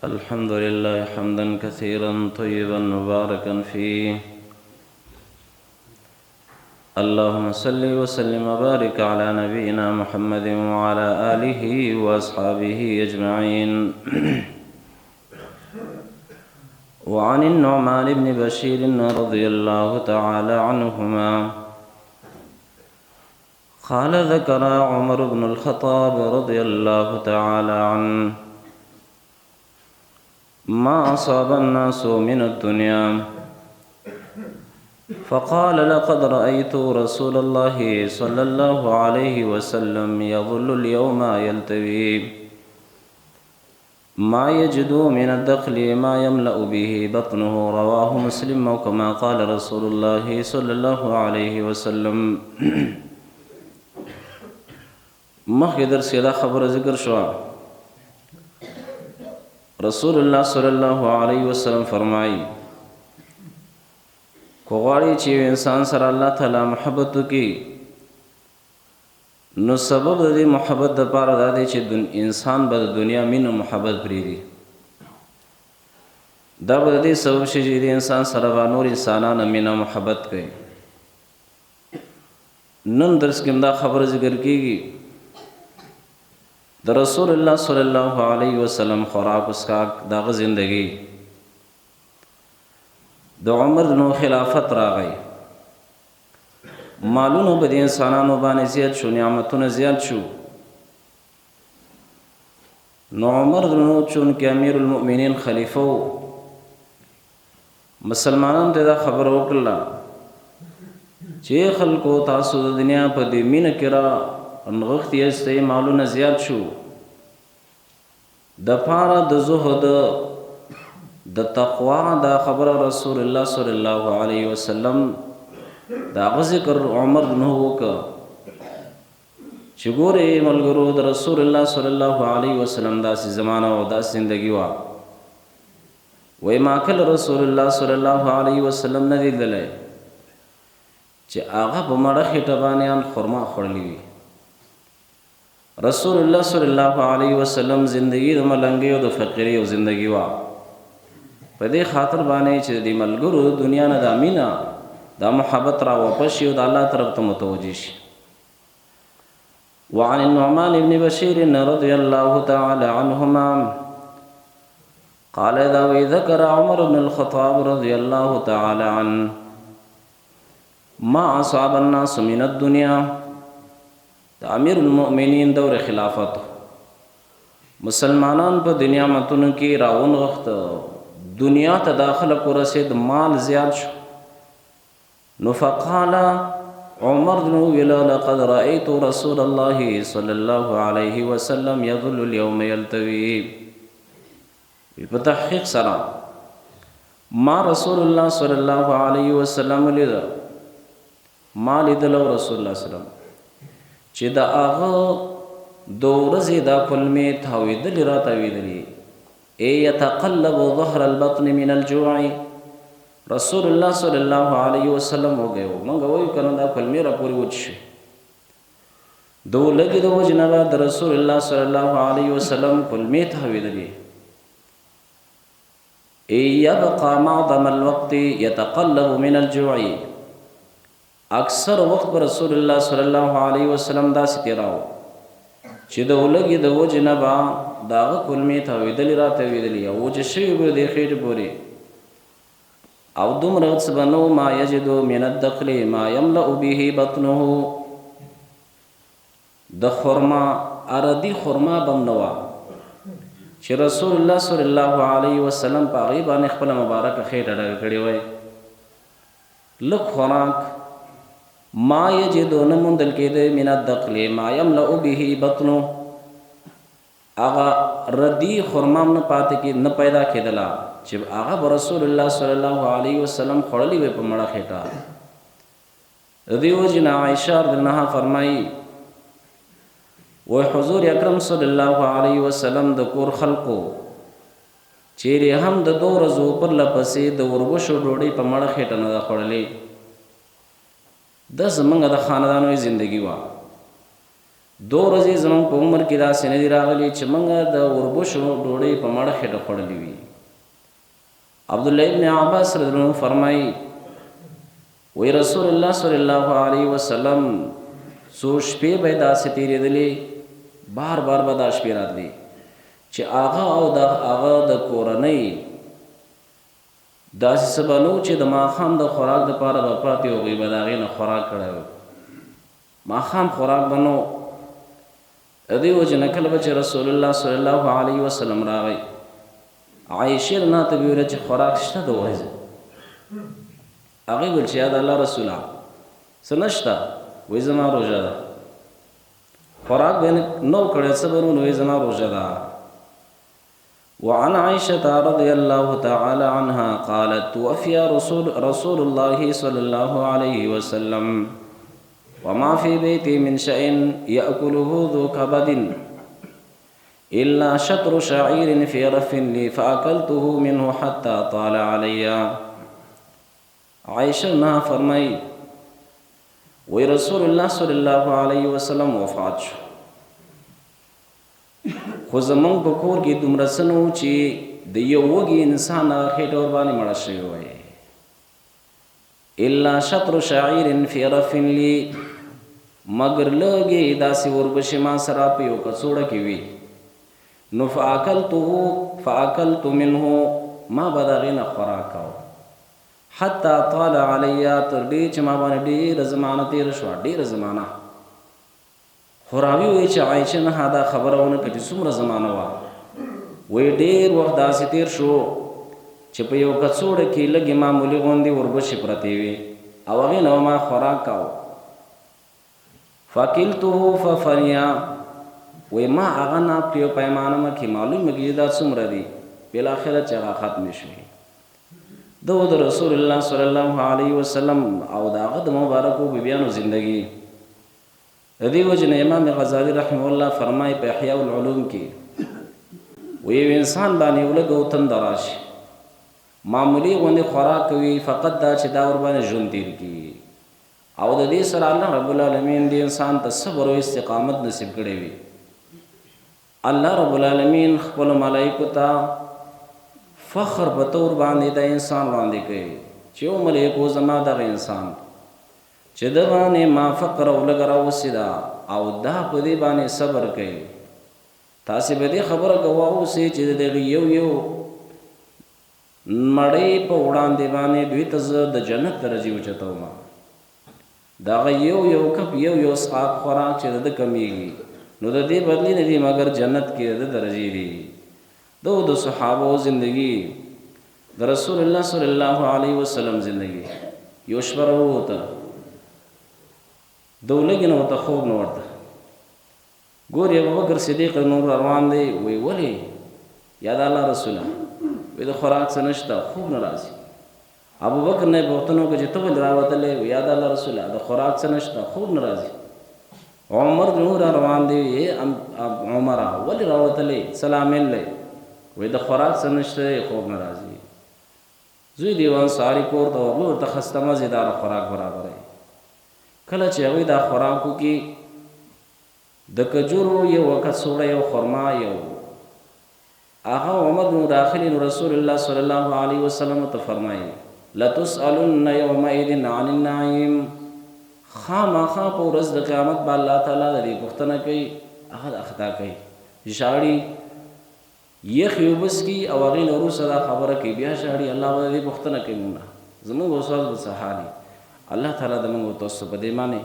الحمد لله حمدا كثيرا طيبا مباركا فيه. اللهم صل وسلم وبارك على نبينا محمد وعلى آله وأصحابه أجمعين. وعن النعمان بن بشير رضي الله تعالى عنهما قال ذكر عمر بن الخطاب رضي الله تعالى عنه ما أصاب الناس من الدنيا فقال لقد رأيت رسول الله صلى الله عليه وسلم يظل اليوم يلتوي ما يجد من الدخل ما يملأ به بطنه. رواه مسلم. وكما قال رسول الله صلى الله عليه وسلم. مخکې درس کې دا خبره ذکر شوه. رسول الله صلی الله علیه وسلم فرمایي کو غواړي چې انسان سره الله تعالی محبت وکړي نو سبب د دې محبت دپاره دا دی چې انسان به د دنیا مینه محبت پرېږدي. دا به د دې سبب شي چې د انسان سره به نور انسانان مینه محبت کوي. نن درس کې دا خبره ذکر کېږي د رسول الله صلی الله علیه وسلم خوراک اسکاک دغه زندگی د عمر نو خلافت راغی. مالونو به د انسانانو باندې زیات شو، نعمتونه زیات شو. نو عمر نو چونکې امیر المؤمنین خلیفه و، مسلمانانو ته دا خبر وکړله چې خلکو تاسو د دنیا په دې مینه کې را نغښتي یاستئ، مالونه زیات شو. د پاره د زهد د تقوا دا خبره رسول الله صلی الله علیه وسلم دا ذکر عمر نه وکړه چې ګورې ملګرو د رسول الله صلی الله علیه وسلم داسې زمانه او داسې زندگی وه. وایي ما کله رسول الله صلی الله علیه وسلم نه دی لیدلی چې هغه په مړه خېټه باندې خرما خوړلی وي. رسول الله صلی الله علیه وسلم زندگی د ملنګۍ او د فقیرۍ او زندگی وه. په دې خاطر باندې چې د ملګرو دنیا نه دا مینه دا محبت را واپس شي او د الله طرف ته متوجه شي. وعن النعمان بن بشير رضي الله تعالى عنهما قال ذكر عمر بن الخطاب رضي الله تعالى عنه ما أصاب الناس من الدنيا. د امیر المؤمنین دور خلافت مسلمانان په دنیا متونو کې راون وخت دنیا ته داخله کو رسید، مال زیات شو. نو فقال عمر بن ویل لقد رأيت رسول الله صلی الله علیه وسلم يظل اليوم يلتوي. په تحقیق سره ما رسول الله صلی الله علیه وسلم لید ما لیدل رسول الله صلی الله چې دا هغه د ورځې دا کلمې تاویدلې را تاویدلې ای یتقلب ظهر البطن من الجوع. رسول الله صلی الله علیه وسلم وګیو موږ وایو کنه دا کلمې را پورې وچ شي دو لګي د وجنه د رسول الله صلی الله علیه وسلم کلمې تاویدلې ای یبقى معظم الوقت یتقلب من الجوع. اکثر وخت پر رسول الله صلی الله علیه وسلم داسې تیراو چې د ولګي د وجې نه به د هغه کلمې تاویدلې را تاویدلې او وچې شوي به د خېټې پورې او دومره څه به نو ما یجد من الدخل ما یملأ به بطنه. د خرما اردي خرما به هم نه وه چې رسول الله صلی الله علیه وسلم په هغې باندې خپله مبارکه خېټه ډکه کړې وای. لږ خوراک ما یجدو نموندل کېده من الدخل ما یملأ به بطنو، هغه ردی خرمام نه پاتې کې نه پیدا کېدله چې هغه به رسول الله صلی الله علیه وسلم خوړلی وی په مړه خېټه. د دې وجې نه عایشه رضی الله عنها فرمایي وی حضور اکرم صلی الله علیه وسلم د کور خلقو چیرې هم د 2 ورځو پرله پسې د وربشو ډوډۍ په مړه خېټه نه ده خوړلې. دا زمونږ د خاندانوي زندگی وه. 2 ورځې زموږ په عمر کې داسې نه دي راغلي چې موږ د وربشو ډوډۍ په مړه خېټه خوړلې وي. عبدالله ابن عباس رضی الله عنه فرمایي وی رسول الله صلی الله علیه وسلم څو شپې به داسې تېرېدلې، بار بار به دا شپې راتلې چې هغه د کورنۍ داسې څه به نه و چې د ماښام د خوراک دپاره به پاتې هغوی به د هغې نه خوراک کړی و. ماښام خوراک به نه و. د دې وجې نه کله به چې رسول الله صلی الله علیه وسلم راغی، عایشې راته ویله چې خوراک شته د ورځې؟ هغې ویل چې یا د الله رسوله څه نشته؟ وایي زما روژه ده. خوراک به یې نه و کړی، څه به نه وایي زما روژه ده. وعن عائشة رضي الله تعالى عنها قالت توفي رسول الله صلى الله عليه وسلم وما في بيتي من شيء يأكله ذو كبد إلا شطر شعير في رف لي فأكلته منه حتى طال علي. عائشة نه فرمائی وی رسول الله صلی الله علیه وسلم وفات شو، خو زمونږ په کور کې دومره څه نه و چې د یو وږي انسان هغه خېټه ورباندې مړه شوې وای. الا شطر شعیر فی رف لی، مگر لږې داسې وربشې ما سره په یو کڅوړه کې وي. نو فاکلت منه، ما به د هغې نه خوراک کوه حتی طال علی، تر دې چې ما باندې ډېره زمانه تېره شوه، ډېره زمانه. خو راوي وایي چې عایشه نه دا خبره ونه کړه چې څومره زمانه وه. وایي ډېر وخت داسې تېر شو چې په یو کڅوړه کې لږې معمولي غوندې وربشې پرتې وې او هغې نه ما خوراک کوه. فکلته ففنیا، وایي ما هغه ناپ په یو پیمانه کې معلومه کړي دا څومره دي، بالاخره چې هغه ختمې شوې. د رسول الله صلی الله علیه وسلم او د هغه د مبارکو بیبیانو زندگی. د دې وجې نه امام غزالی رحمه الله فرمایي په احیاء العلوم کې وایي یو انسان باندې یو لږ او تنده راشي، معمولي غوندې خوراک کوي، فقط دا چې دا ورباندې ژوند تېر کړي. او د دې سره الله رب العالمین دې انسان ته صبر او استقامت نصیب کړی وي. الله رب العالمین خپل ملایکو ته فخر په طور باندې د انسان وړاندې کوي چې یو ملایکو زما دغه انسان چې د باندې ما فقر او لږ راوسېده او دا په دې باندې صبر کوي. تاسې به دې خبره ګواه اوسئ چې د دغه یو مړۍ په وړاندې باندې دوی ته زه د جنت درجې اوچتوم. د هغه یو کپ یو څښاک خوراک چې د ده کمیږي نو د دې بدلې نه دي مګر جنت کې د درجې دي. د صحابو زندگی، د رسول الله صلی الله علیه وسلم زندگی. یو شپه راووته، د ولږې نه ورته خوب نه ورته. ګورې ابوبکر صدیق نور روان دی، وی ولې یا د الله رسوله؟ وی د خوراک څه نشته، خوب نه راځي. ابوبکر نه یې پوښتنه وکړه چې ته ولې راوتلی؟ یا د الله رسوله د خوراک څه نشته، خوب نه راځي. عمر نور روان دی، عمره ولې راوتلی؟ څه لامل دی؟ وی د خوراک څه نشته، خوب نه راځي. زوی دی انصاري کور ته ورغلو، ورته خسته مزېداره خوراک برابروي. کله چې هغوی دا خوراک وکړي، د کجورو یو کڅوړه، یو خرما، هغه عمر بن داخلي نو رسول الله صلی الله علیه وسلم ته فرمایي لتسألن یومئذ عن النعیم، خامخا په ورځ د قیامت به الله تعالی د دې پوښتنه کوي، هغه اخطا کوي، ژاړي، یخ یو بس کی او هغې نه وروسته دا خبره کوي، بیا ژاړي، الله به د دې پوښتنه کوي مونږ زموږ استاد به څه حال وي. الله تعالی د موږ تاسو په دې باندې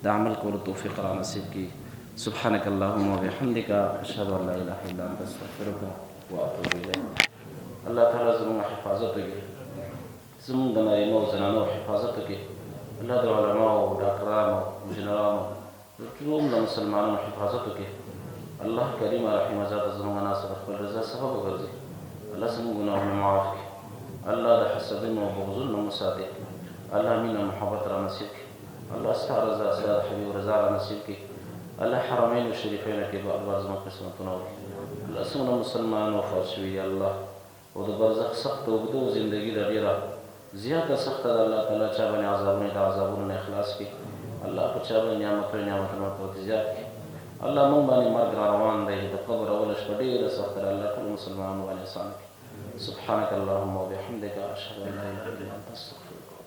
د عمل کولو توفیق را نصیب کړي. سبحانك اللهم وبحمدك اشهد ان لا اله الا انت استغفرك واتوب الیک. الله تعالی زموږ حفاظت وکړي، زموږ د نارینه او زنانو حفاظت وکړي. الله د علماو، ډاکټرانو، انجینرانو، ټول د مسلمانانو حفاظت وکړي. الله کریم رحیم ذات زموږ ناس د خپل رضا سبب وګرځي. الله زموږ ګناهونه معاف کړي. الله د حسدونو او بغضونو نه وساتي. الله مینه محبت را نصیب کړي. الله ستا رضا، ستا د حبیب رضا را نصیب کړي. الله حرمین شریفین کې به اربع زموږ قسمتونه وکړي. الله څومره مسلمانان وفات شوي یا الله، او د برزخ سخت اوږده زندګي د ډېره زیاته سخته ده. الله تعالی چا باندې عذابونه د عذابونو نه اخلاص کړي. الله په چا باندې نعمتونه زیات کړي. الله مونږ باندې مرګ را روان دی د قبر اوله شپه ډېره سخته ده الله ټول مسلمانانو باندې اسانه کړي سبحانك اللهم وبحمدك اشهد ان لا اله الا انت استغفرك